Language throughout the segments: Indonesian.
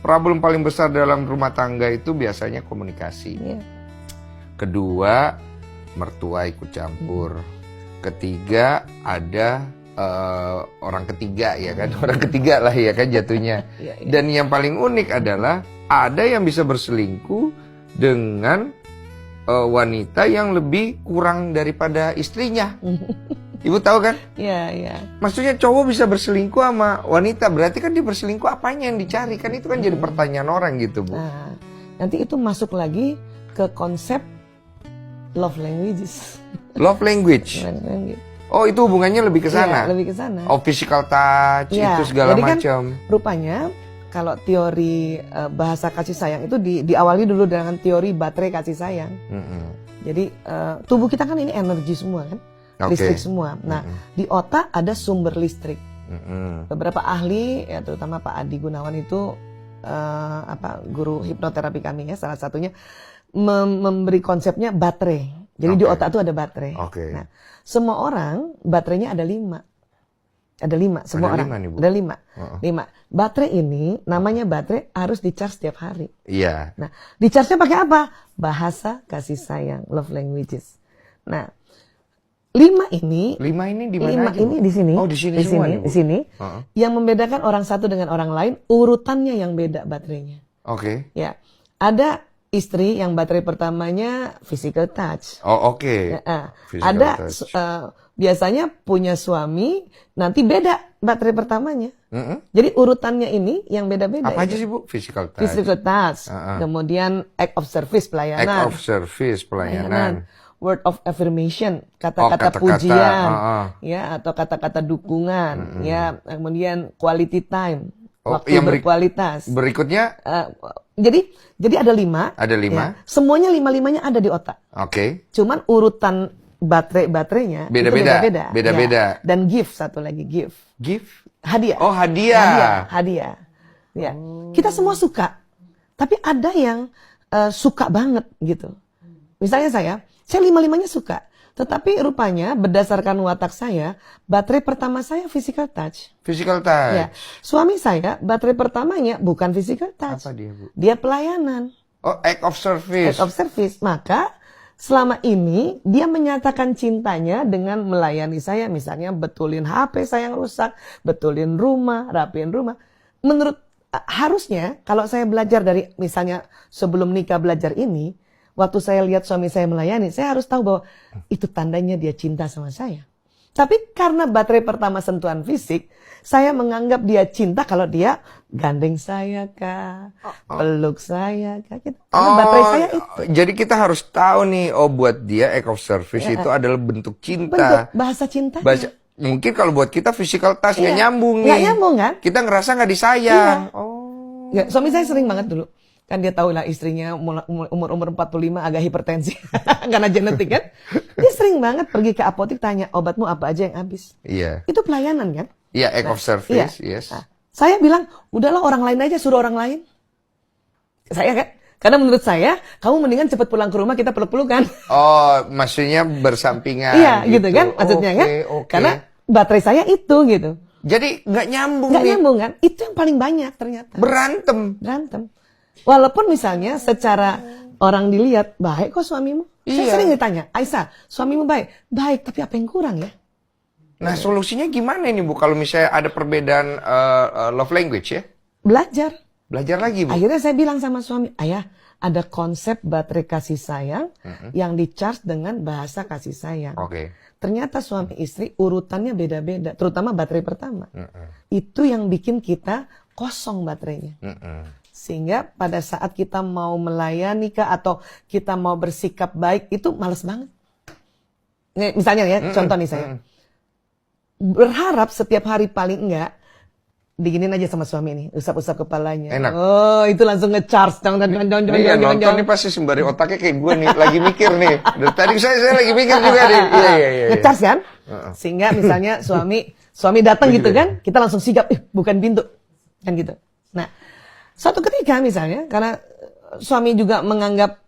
problem paling besar dalam rumah tangga itu biasanya komunikasi. Kedua, mertua ikut campur. Ketiga, ada orang ketiga ya kan, orang ketiga lah ya kan jatuhnya. Dan yang paling unik adalah ada yang bisa berselingkuh dengan wanita yang lebih kurang daripada istrinya. Ibu tahu kan? Iya. Maksudnya cowok bisa berselingkuh sama wanita, berarti kan dia berselingkuh, apanya yang dicari? Kan itu kan jadi pertanyaan orang gitu, Bu. Nah, nanti itu masuk lagi ke konsep love languages. Love language. Oh, itu hubungannya lebih ke sana. Iya, lebih ke sana. Oh, physical touch Ya, itu segala jadi kan, macam. rupanya kalau teori bahasa kasih sayang itu diawali dulu dengan teori baterai kasih sayang. Jadi tubuh kita kan ini energi semua kan, listrik semua. Nah, di otak ada sumber listrik. Beberapa ahli, ya terutama Pak Adi Gunawan itu guru hipnoterapi kami ya, salah satunya memberi konsepnya baterai. Jadi di otak itu ada baterai. Nah, semua orang baterainya ada 5. Ada 5, semua ada orang. 5 nih, Bu. Ada 5. 5. Baterai ini namanya baterai harus di-charge setiap hari. Iya. Nah, di-charge-nya pakai apa? Bahasa kasih sayang, love languages. Nah, 5 ini di mana aja? Ini di sini. Oh, di sini semua nih, Bu. Di sini. Yang membedakan orang satu dengan orang lain, urutannya yang beda baterainya. Ya. Ada istri yang baterai pertamanya physical touch. Oh, Ada biasanya punya suami nanti beda baterai pertamanya. Jadi urutannya ini yang beda-beda. Apa aja sih, Bu? Physical touch. Physical touch. Kemudian act of service, pelayanan. Act of service, pelayanan. Word of affirmation, kata-kata pujian, ya, atau kata-kata dukungan, ya. Kemudian quality time. Waktu yang berkualitas. Berikutnya? Jadi ada 5. Ada 5. Ya, semuanya 5-5-nya ada di otak. Cuman urutan baterainya beda-beda. Ya. Dan gift, satu lagi gift. Gift? Hadiah. Oh, hadiah. Hadiah. Ya. Kita semua suka. Tapi ada yang suka banget gitu. Misalnya saya 5-5-nya suka. Tetapi rupanya berdasarkan watak saya, baterai pertama saya physical touch. Physical touch. Ya. Suami saya, baterai pertamanya bukan physical touch. Apa dia, Bu? Dia pelayanan. Oh, act of service. Act of service. Maka selama ini dia menyatakan cintanya dengan melayani saya. Misalnya betulin HP saya yang rusak, betulin rumah, rapiin rumah. Menurut harusnya kalau saya belajar dari misalnya sebelum nikah belajar ini, waktu saya lihat suami saya melayani, saya harus tahu bahwa itu tandanya dia cinta sama saya. Tapi karena baterai pertama sentuhan fisik, saya menganggap dia cinta kalau dia gandeng saya kah, peluk saya kah, gitu. Karena baterai saya itu. Jadi kita harus tahu nih, buat dia act of service itu adalah bentuk cinta. Bentuk bahasa cinta. Mungkin kalau buat kita physical touch nggak nyambung nih. Nggak nyambung kan? Kita ngerasa nggak disayang. Ya, suami saya sering banget dulu. Kan dia tahu lah istrinya umur 45 agak hipertensi. Karena genetik kan. Dia sering banget pergi ke apotek tanya, obatmu apa aja yang habis. Iya. Itu pelayanan kan? Iya, act of service, yes. Nah, saya bilang, udahlah orang lain aja, suruh orang lain. Saya kan? Karena menurut saya, kamu mendingan cepat pulang ke rumah, kita peluk-pelukan. Oh, maksudnya bersampingan. Iya, gitu kan? Maksudnya kan? Karena baterai saya itu gitu. Jadi nggak nyambung. Nggak nyambung kan? Itu yang paling banyak ternyata. Berantem. Walaupun misalnya secara orang dilihat, baik kok suamimu. Saya sering ditanya, Aisyah, suamimu baik? Baik, tapi apa yang kurang ya? Nah, solusinya gimana ini, Bu? Kalau misalnya ada perbedaan love language ya? Belajar. Belajar lagi, Bu? Akhirnya saya bilang sama suami, ayah, ada konsep baterai kasih sayang yang di-charge dengan bahasa kasih sayang. Ternyata suami istri urutannya beda-beda, terutama baterai pertama. Itu yang bikin kita kosong baterainya. Sehingga pada saat kita mau melayani kah atau kita mau bersikap baik itu males banget. Nih, misalnya ya, contoh nih saya. Berharap setiap hari paling enggak diginin aja sama suami nih, usap-usap kepalanya. Enak. Oh, itu langsung nge-charge. Nih nonton nih pasti sembari otaknya kayak gue nih, lagi mikir nih. Dari tadi saya lagi mikir juga nih. Iya. Nge-charge kan? Sehingga misalnya suami datang gitu kan, kita langsung sigap, bukan pintu. Kan gitu. Nah, suatu ketika misalnya, karena suami juga menganggap,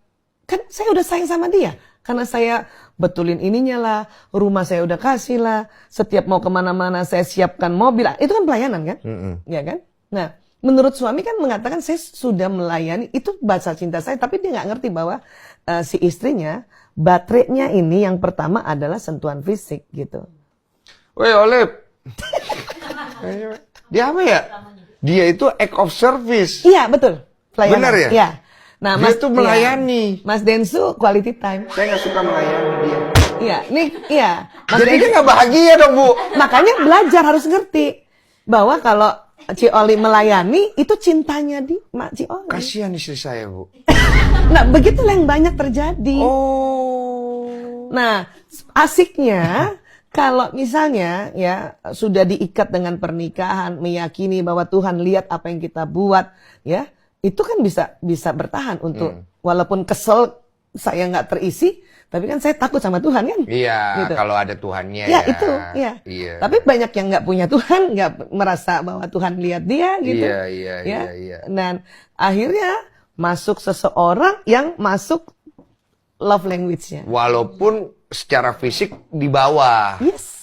kan saya udah sayang sama dia. Karena saya betulin ininya lah, rumah saya udah kasih lah, setiap mau kemana-mana saya siapkan mobil. Itu kan pelayanan kan? Ya kan? Nah, menurut suami kan mengatakan saya sudah melayani, itu bahasa cinta saya, tapi dia nggak ngerti bahwa si istrinya baterainya ini yang pertama adalah sentuhan fisik gitu. Woi Olip, dia apa ya? Dia itu act of service. Iya betul. Pelayanan. Benar ya? Iya. Nah, Dia tuh melayani. Mas Densu quality time. Saya nggak suka melayani dia. Iya, nih iya. Mas Jadi Densu, dia nggak bahagia dong Bu. makanya belajar harus ngerti bahwa kalau Ci Oli melayani itu cintanya di Mak Ci Oli. Kasihan istri saya Bu. Nah, begitulah yang banyak terjadi. Oh. Nah, asiknya kalau misalnya ya sudah diikat dengan pernikahan, meyakini bahwa Tuhan lihat apa yang kita buat, ya itu kan bisa bertahan untuk walaupun kesel saya nggak terisi, tapi kan saya takut sama Tuhan kan. Iya, Gitu. kalau ada Tuhannya Ya ya. itu, ya. Iya. Tapi banyak yang nggak punya Tuhan, nggak merasa bahwa Tuhan lihat dia gitu. Iya. Dan akhirnya masuk seseorang yang masuk love language-nya. Walaupun secara fisik di bawah. Yes.